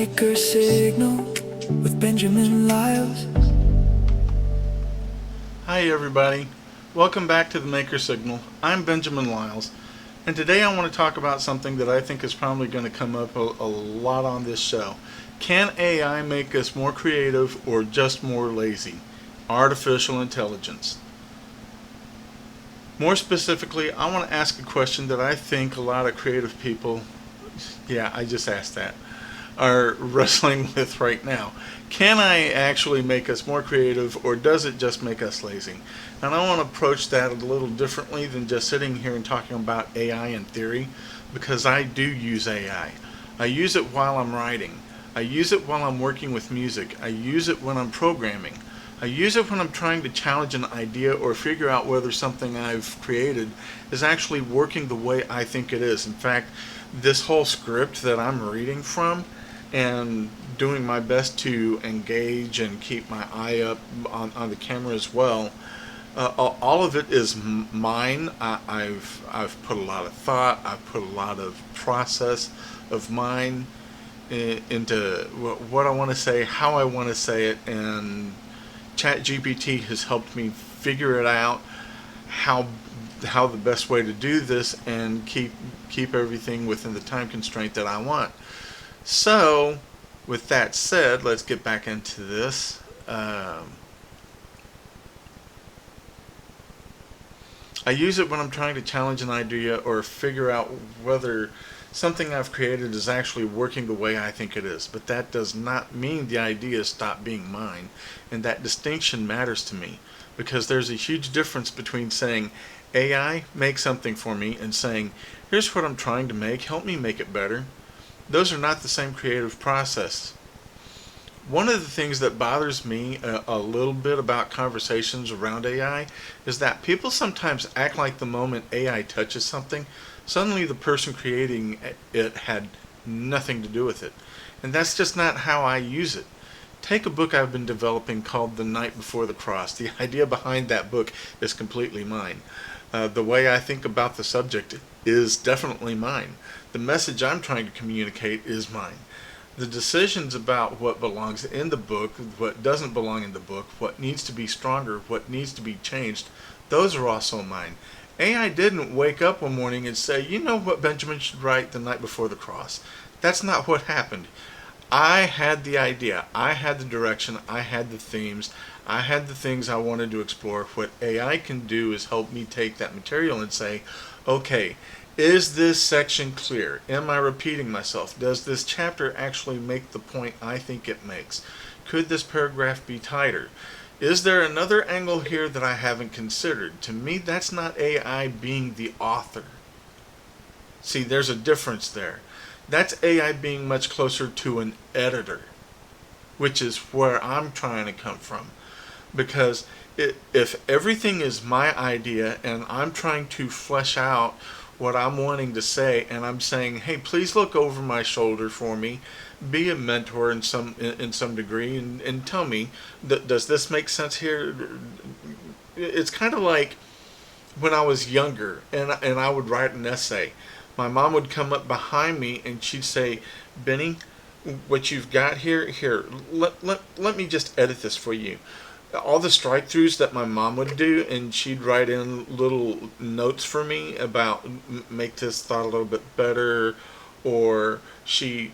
Maker Signal with Benjamin Lyles. Hi everybody, welcome back to the Maker Signal. I'm Benjamin Lyles, and today I want to talk about something that I think is probably going to come up a lot on this show. Can AI make us more creative or just more lazy? Artificial intelligence. More specifically, I want to ask a question that I think a lot of creative people, yeah, I just asked that, are wrestling with right now. Can I actually make us more creative, or does it just make us lazy? And I want to approach that a little differently than just sitting here and talking about AI in theory, because I do use AI. I use it while I'm writing. I use it while I'm working with music. I use it when I'm programming. I use it when I'm trying to challenge an idea or figure out whether something I've created is actually working the way I think it is. In fact, this whole script that I'm reading from and doing my best to engage and keep my eye up on the camera as well, all of it is mine. I've put a lot of thought, I've put a lot of process of mine into what I want to say, how I want to say it, and ChatGPT has helped me figure it out, how the best way to do this and keep everything within the time constraint that I want. So, with that said, let's get back into this. I use it when I'm trying to challenge an idea or figure out whether something I've created is actually working the way I think it is. But that does not mean the idea stopped being mine. And that distinction matters to me, because there's a huge difference between saying, AI, make something for me, and saying, here's what I'm trying to make, help me make it better. Those are not the same creative process. One of the things that bothers me a little bit about conversations around AI is that people sometimes act like the moment AI touches something, suddenly the person creating it had nothing to do with it. And that's just not how I use it. Take a book I've been developing called The Night Before the Cross. The idea behind that book is completely mine. The way I think about the subject is definitely mine. The message I'm trying to communicate is mine. The decisions about what belongs in the book, what doesn't belong in the book, what needs to be stronger, what needs to be changed, those are also mine. AI didn't wake up one morning and say, you know what Benjamin should write The Night Before the Cross. That's not what happened. I had the idea, I had the direction, I had the themes, I had the things I wanted to explore. What AI can do is help me take that material and say, okay, is this section clear? Am I repeating myself? Does this chapter actually make the point I think it makes? Could this paragraph be tighter? Is there another angle here that I haven't considered? To me, that's not AI being the author. See, there's a difference there. That's AI being much closer to an editor, which is where I'm trying to come from. Because if everything is my idea and I'm trying to flesh out what I'm wanting to say, and I'm saying, hey, please look over my shoulder for me, be a mentor in some degree, and tell me, does this make sense here? It's kind of like when I was younger and I would write an essay. My mom would come up behind me and she'd say, Benny, what you've got here, let me just edit this for you. All the strike throughs that my mom would do, and she'd write in little notes for me about make this thought a little bit better, or she'd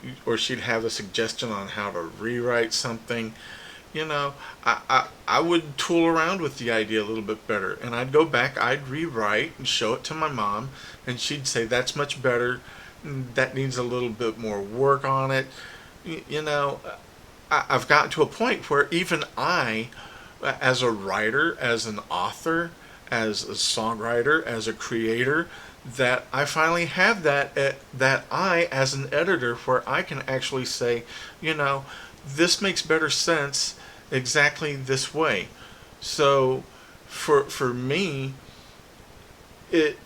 have a suggestion on how to rewrite something. You know, I would tool around with the idea a little bit better, and I'd go back, I'd rewrite and show it to my mom, and she'd say, that's much better, that needs a little bit more work on it. You know, I've gotten to a point where even I, as a writer, as an author, as a songwriter, as a creator, that I finally have that I, as an editor, where I can actually say, you know, this makes better sense exactly this way. So for me, it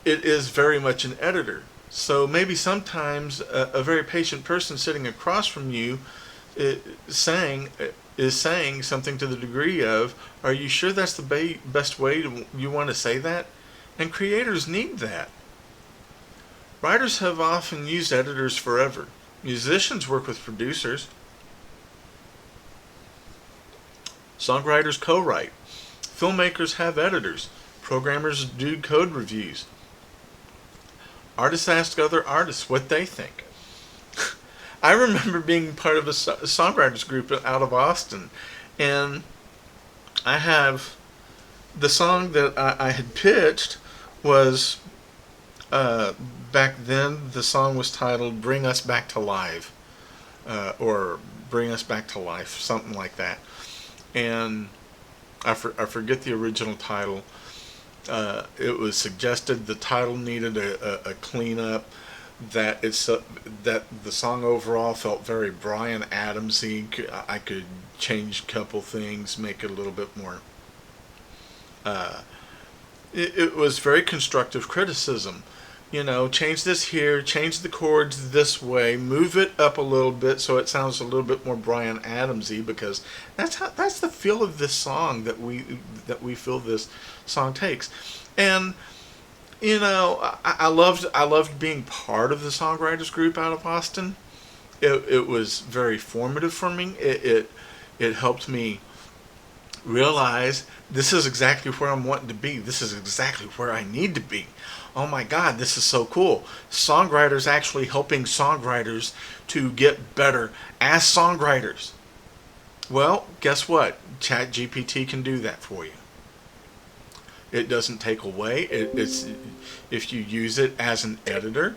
is very much an editor. So maybe sometimes a very patient person sitting across from you saying something to the degree of, are you sure that's the best way you want to say that? And creators need that. Writers have often used editors forever. Musicians work with producers. Songwriters co-write. Filmmakers have editors. Programmers do code reviews. Artists ask other artists what they think. I remember being part of a songwriters group out of Austin, and I have the song that I had pitched was back then the song was titled "Bring Us Back to Life," or "Bring Us Back to Life," something like that, and I forget the original title. It was suggested the title needed a cleanup. That that the song overall felt very Bryan Adamsy. I could change a couple things, make it a little bit more. Uh, it was very constructive criticism. You know, change this here, change the chords this way, move it up a little bit so it sounds a little bit more Bryan Adamsy, because that's the feel of this song that we feel this song takes. And you know, I loved being part of the songwriters group out of Austin. It was very formative for me. It helped me realize this is exactly where I'm wanting to be. This is exactly where I need to be. Oh my God, this is so cool. Songwriters actually helping songwriters to get better as songwriters. Well, guess what? ChatGPT can do that for you. It doesn't take away. It's if you use it as an editor,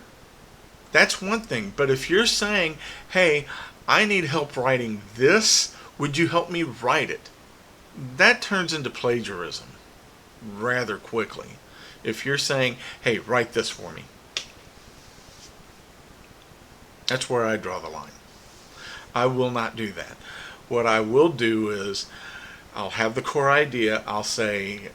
that's one thing. But if you're saying, "Hey, I need help writing this. Would you help me write it?" That turns into plagiarism rather quickly. If you're saying, "Hey, write this for me," that's where I draw the line. I will not do that. What I will do is I'll have the core idea. I'll say,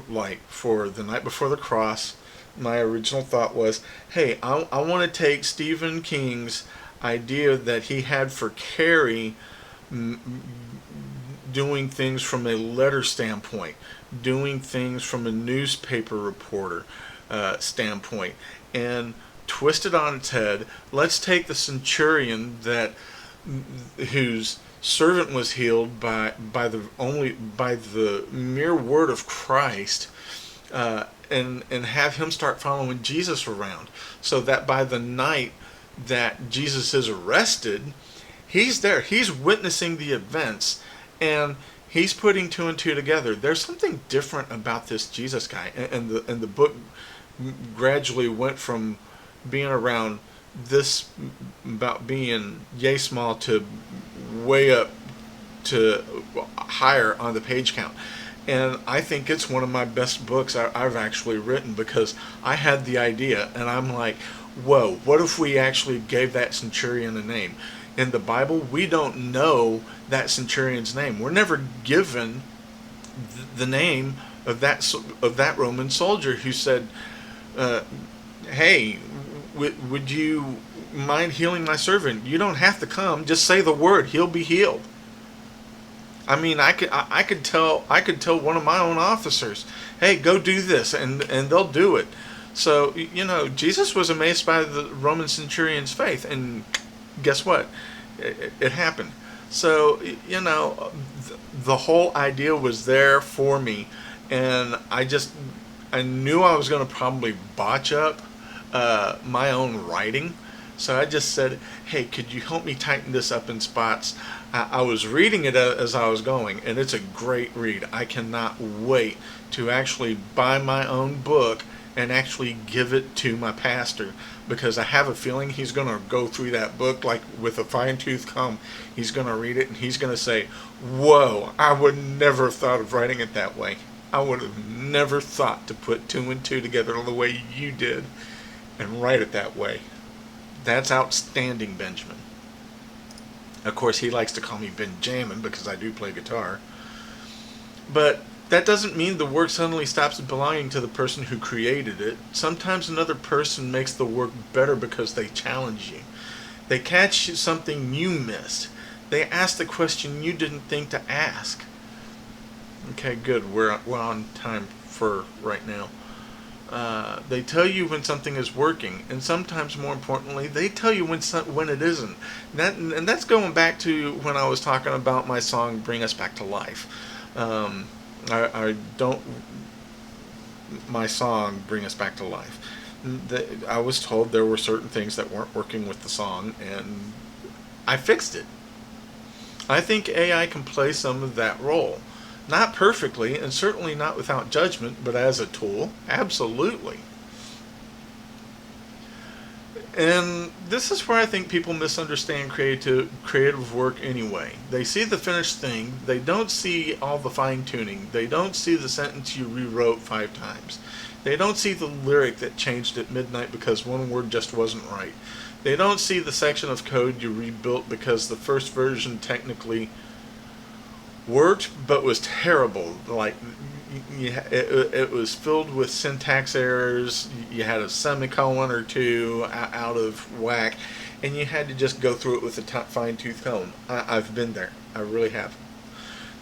like for the night before the cross, my original thought was, hey, I want to take Stephen King's idea that he had for Carrie, doing things from a letter standpoint, doing things from a newspaper reporter standpoint, and twist it on its head. Let's take the centurion that whose servant was healed by the mere word of Christ, and have him start following Jesus around, so that by the night that Jesus is arrested, he's there. He's witnessing the events, and he's putting two and two together. There's something different about this Jesus guy, and the book gradually went from being around this about being yay small to way up to higher on the page count. And I think it's one of my best books I've actually written, because I had the idea and I'm like, whoa, what if we actually gave that centurion a name? In the Bible, we don't know that centurion's name. We're never given the name of that Roman soldier who said, hey, would you mind healing my servant? You don't have to come. Just say the word. He'll be healed. I mean, I could tell one of my own officers, hey, go do this, and they'll do it. So, you know, Jesus was amazed by the Roman centurion's faith, and guess what? It happened. So, you know, the whole idea was there for me, and I knew I was going to probably botch up my own writing. So I just said, hey, could you help me tighten this up in spots? I was reading it as I was going, and it's a great read. I cannot wait to actually buy my own book and actually give it to my pastor, because I have a feeling he's going to go through that book like with a fine-tooth comb. He's going to read it, and he's going to say, whoa, I would never have thought of writing it that way. I would have never thought to put two and two together the way you did and write it that way. That's outstanding, Benjamin. Of course, he likes to call me Benjamin because I do play guitar. But that doesn't mean the work suddenly stops belonging to the person who created it. Sometimes another person makes the work better because they challenge you. They catch something you missed. They ask the question you didn't think to ask. Okay, good. We're on time for right now. They tell you when something is working, and sometimes, more importantly, they tell you when it isn't. And that's going back to when I was talking about my song "Bring Us Back to Life." Um, I don't my song "Bring Us Back to Life." I was told there were certain things that weren't working with the song, and I fixed it. I think AI can play some of that role. Not perfectly, and certainly not without judgment, but as a tool, absolutely. And this is where I think people misunderstand creative work anyway. They see the finished thing, they don't see all the fine tuning, they don't see the sentence you rewrote 5 times. They don't see the lyric that changed at midnight because one word just wasn't right. They don't see the section of code you rebuilt because the first version technically worked but was terrible. Like it was filled with syntax errors. You had a semicolon or two out of whack, and you had to just go through it with a fine tooth comb. I've been there. I really have.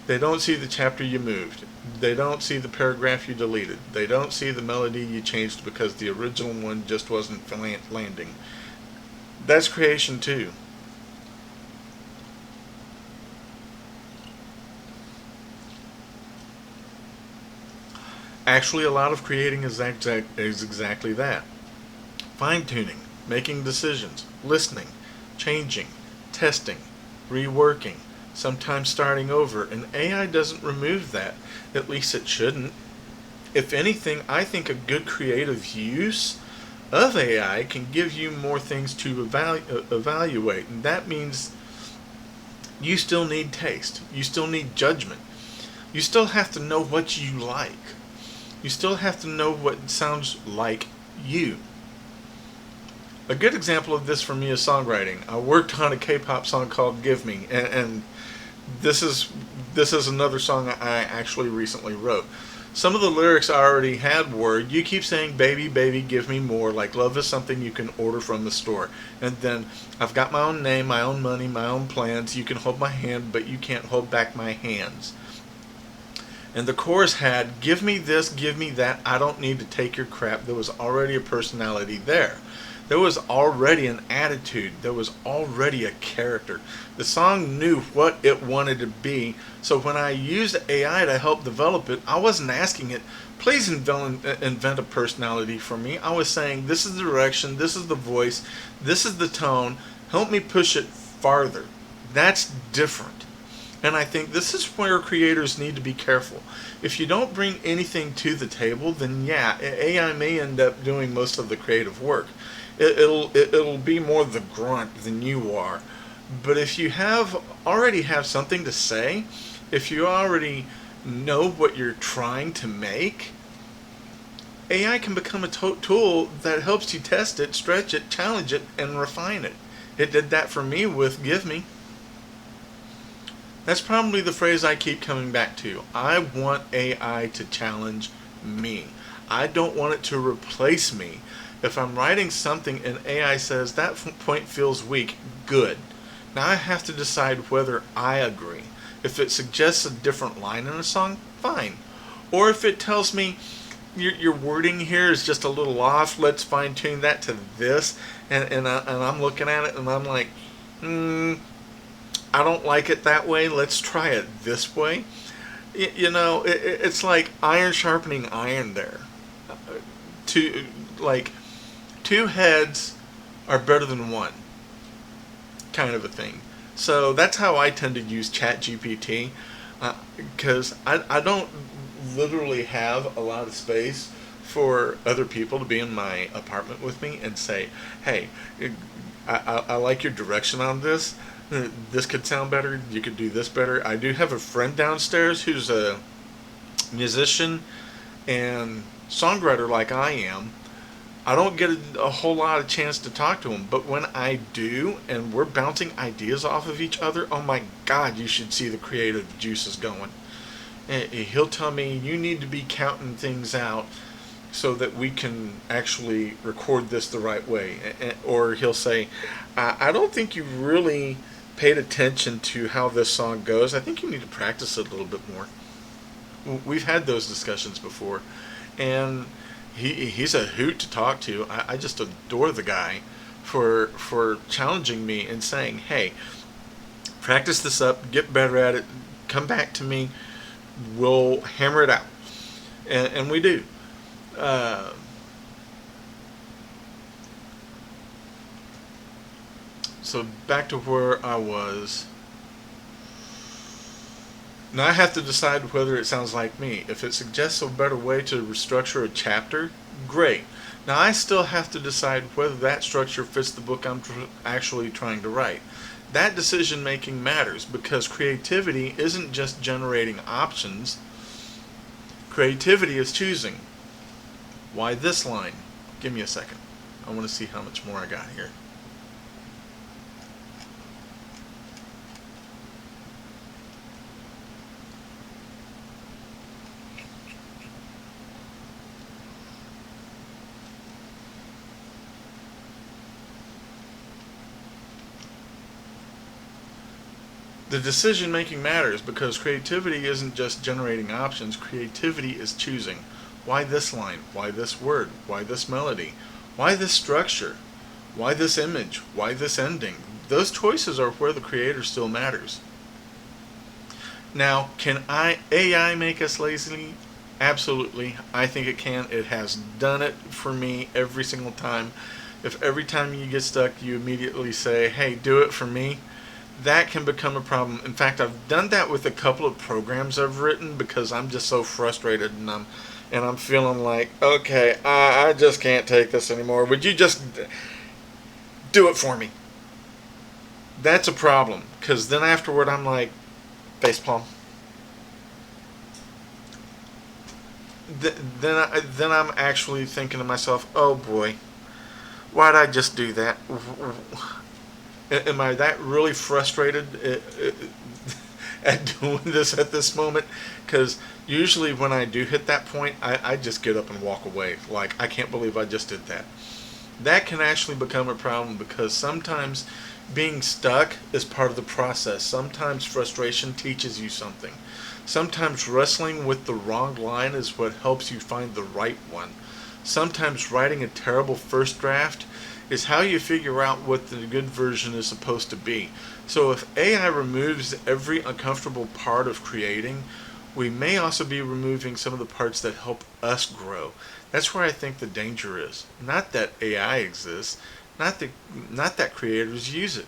They don't see the chapter you moved. They don't see the paragraph you deleted. They don't see the melody you changed because the original one just wasn't landing. That's creation too. Actually, a lot of creating is exactly that. Fine tuning, making decisions, listening, changing, testing, reworking, sometimes starting over, and AI doesn't remove that. At least it shouldn't. If anything, I think a good creative use of AI can give you more things to evaluate, and that means you still need taste, you still need judgment, you still have to know what you like. You still have to know what sounds like you. A good example of this for me is songwriting. I worked on a K-pop song called "Give Me," and this is another song I actually recently wrote. Some of the lyrics I already had were, "You keep saying, baby, baby, give me more, like love is something you can order from the store." And then, "I've got my own name, my own money, my own plans. You can hold my hand, but you can't hold back my hands." And the chorus had, "Give me this, give me that, I don't need to take your crap." There was already a personality there. There was already an attitude. There was already a character. The song knew what it wanted to be. So when I used AI to help develop it, I wasn't asking it, "Please invent a personality for me." I was saying, "This is the direction, this is the voice, this is the tone. Help me push it farther." That's different. And I think this is where creators need to be careful. If you don't bring anything to the table, then yeah, AI may end up doing most of the creative work. It'll be more the grunt than you are. But if you already have something to say, if you already know what you're trying to make, AI can become a tool that helps you test it, stretch it, challenge it, and refine it. It did that for me with "Give Me." That's probably the phrase I keep coming back to. I want AI to challenge me. I don't want it to replace me. If I'm writing something and AI says that point feels weak, good. Now I have to decide whether I agree. If it suggests a different line in a song, fine. Or if it tells me your wording here is just a little off, let's fine tune that to this, and I'm looking at it and I'm like, I don't like it that way. Let's try it this way. It's like iron sharpening iron there. Two like two heads are better than one, kind of a thing. So that's how I tend to use ChatGPT, because I don't literally have a lot of space for other people to be in my apartment with me and say, "Hey, I like your direction on this. This could sound better. You could do this better." I do have a friend downstairs who's a musician and songwriter like I am. I don't get a whole lot of chance to talk to him, but when I do, and we're bouncing ideas off of each other, oh my God, you should see the creative juices going. He'll tell me, "You need to be counting things out so that we can actually record this the right way." Or he'll say, "I don't think you really paid attention to how this song goes. I think you need to practice it a little bit more." We've had those discussions before. And He's a hoot to talk to. I just adore the guy for challenging me and saying, "Hey, practice this up, get better at it, come back to me, we'll hammer it out," and we do. Uh, so back to where I was. Now I have to decide whether it sounds like me. If it suggests a better way to restructure a chapter, great. Now I still have to decide whether that structure fits the book I'm actually trying to write. That decision making matters because creativity isn't just generating options. Creativity is choosing. Why this line? Give me a second. I want to see how much more I got here. The decision making matters because creativity isn't just generating options, creativity is choosing. Why this line? Why this word? Why this melody? Why this structure? Why this image? Why this ending? Those choices are where the creator still matters. Now, can AI make us lazy? Absolutely. I think it can. It has done it for me every single time. If every time you get stuck you immediately say, "Hey, do it for me," that can become a problem. In fact, I've done that with a couple of programs I've written because I'm just so frustrated and I'm feeling like, okay, I just can't take this anymore. Would you just do it for me? That's a problem because then afterward I'm like, facepalm. Then I'm actually thinking to myself, oh boy, why'd I just do that? Am I that really frustrated at doing this at this moment? Because usually when I do hit that point, I just get up and walk away. Like, I can't believe I just did that. That can actually become a problem because sometimes being stuck is part of the process. Sometimes frustration teaches you something. Sometimes wrestling with the wrong line is what helps you find the right one. Sometimes writing a terrible first draft is how you figure out what the good version is supposed to be. So if AI removes every uncomfortable part of creating, we may also be removing some of the parts that help us grow. That's where I think the danger is. Not that AI exists, not that creators use it,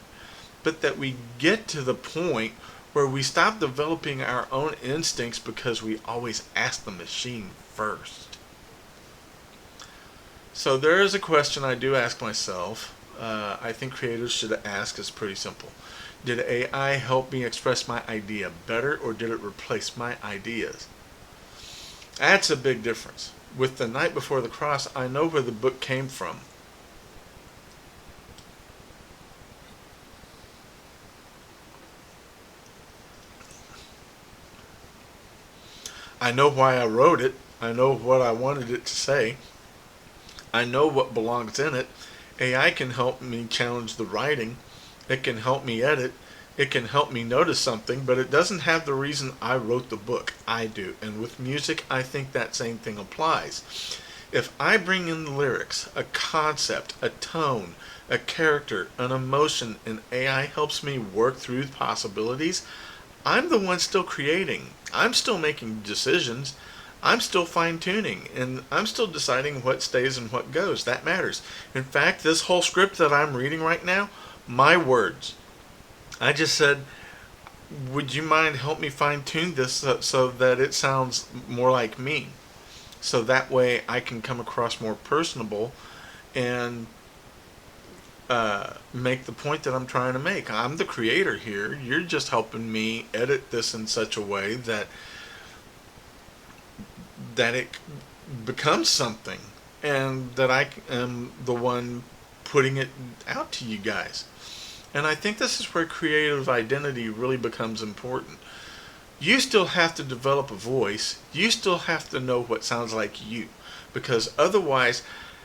but that we get to the point where we stop developing our own instincts because we always ask the machine first. So there is a question I do ask myself. I think creators should ask. Is pretty simple. Did AI help me express my idea better, or did it replace my ideas? That's a big difference. With The Night Before the Cross, I know where the book came from. I know why I wrote it. I know what I wanted it to say. I know what belongs in it. AI can help me challenge the writing. It can help me edit. It can help me notice something, but it doesn't have the reason I wrote the book. I do. And with music, I think that same thing applies. If I bring in the lyrics, a concept, a tone, a character, an emotion, and AI helps me work through the possibilities, I'm the one still creating. I'm still making decisions. I'm still fine tuning and I'm still deciding what stays and what goes. That matters. In fact, this whole script that I'm reading right now, my words. I just said, would you mind help me fine tune this so that it sounds more like me? So that way I can come across more personable and make the point that I'm trying to make. I'm the creator here. You're just helping me edit this in such a way that it becomes something and that I am the one putting it out to you guys. And I think this is where creative identity really becomes important. You still have to develop a voice. You still have to know what sounds like you. Because otherwise,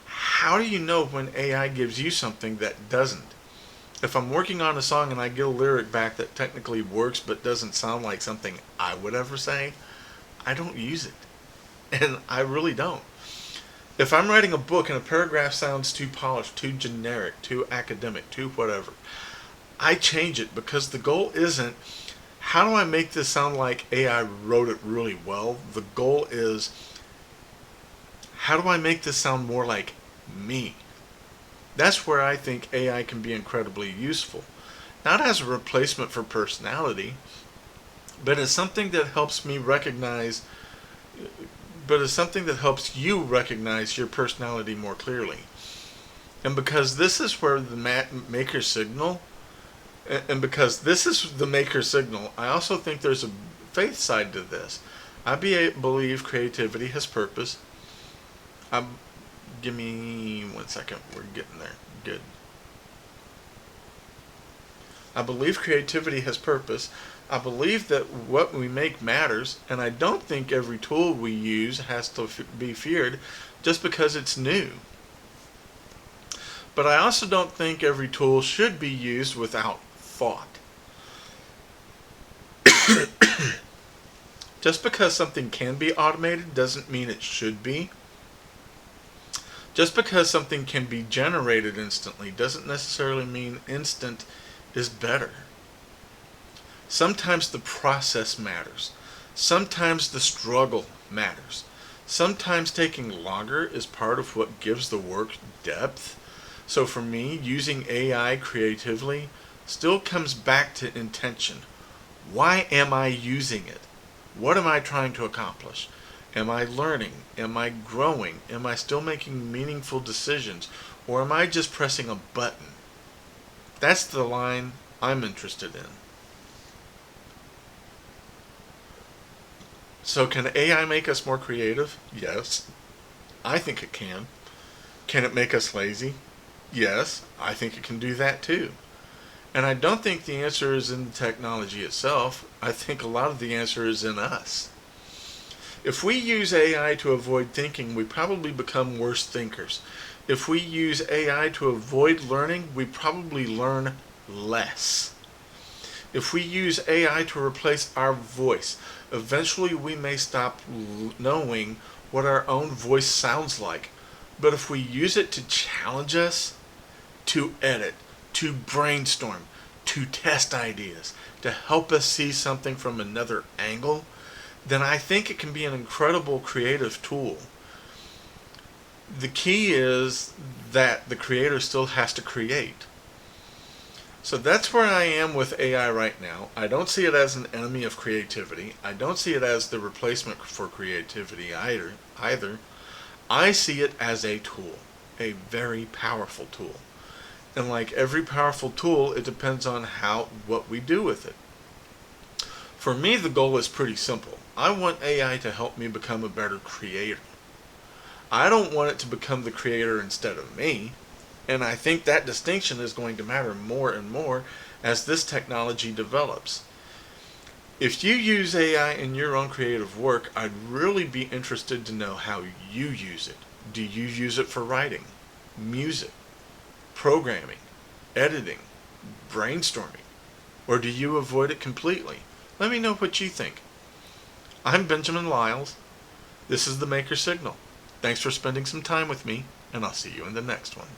how do you know when AI gives you something that doesn't? If I'm working on a song and I get a lyric back that technically works but doesn't sound like something I would ever say, I don't use it. And I really don't. If I'm writing a book and a paragraph sounds too polished, too generic, too academic, too whatever, I change it because the goal isn't how do I make this sound like AI wrote it really well? The goal is how do I make this sound more like me? That's where I think AI can be incredibly useful. Not as a replacement for personality, but as something that helps me recognize, but as something that helps you recognize your personality more clearly. And because this is where the maker signal, and because this is the maker signal, I also think there's a faith side to this. Believe creativity has purpose. Give me 1 second. We're getting there. Good. I believe creativity has purpose. I believe that what we make matters, and I don't think every tool we use has to be feared just because it's new. But I also don't think every tool should be used without thought. Just because something can be automated doesn't mean it should be. Just because something can be generated instantly doesn't necessarily mean instant is better. Sometimes the process matters. Sometimes the struggle matters. Sometimes taking longer is part of what gives the work depth. So for me, using AI creatively still comes back to intention. Why am I using it? What am I trying to accomplish? Am I learning? Am I growing? Am I still making meaningful decisions? Or am I just pressing a button? That's the line I'm interested in. So can AI make us more creative? Yes. I think it can. Can it make us lazy? Yes, I think it can do that too. And I don't think the answer is in the technology itself. I think a lot of the answer is in us. If we use AI to avoid thinking, we probably become worse thinkers. If we use AI to avoid learning, we probably learn less. If we use AI to replace our voice, eventually we may stop knowing what our own voice sounds like. But if we use it to challenge us, to edit, to brainstorm, to test ideas, to help us see something from another angle, then I think it can be an incredible creative tool. The key is that the creator still has to create. So that's where I am with AI right now. I don't see it as an enemy of creativity. I don't see it as the replacement for creativity either. I see it as a tool, a very powerful tool. And like every powerful tool, it depends on what we do with it. For me, the goal is pretty simple. I want AI to help me become a better creator. I don't want it to become the creator instead of me. And I think that distinction is going to matter more and more as this technology develops. If you use AI in your own creative work, I'd really be interested to know how you use it. Do you use it for writing, music, programming, editing, brainstorming? Or do you avoid it completely? Let me know what you think. I'm Benjamin Lyles. This is the Maker Signal. Thanks for spending some time with me, and I'll see you in the next one.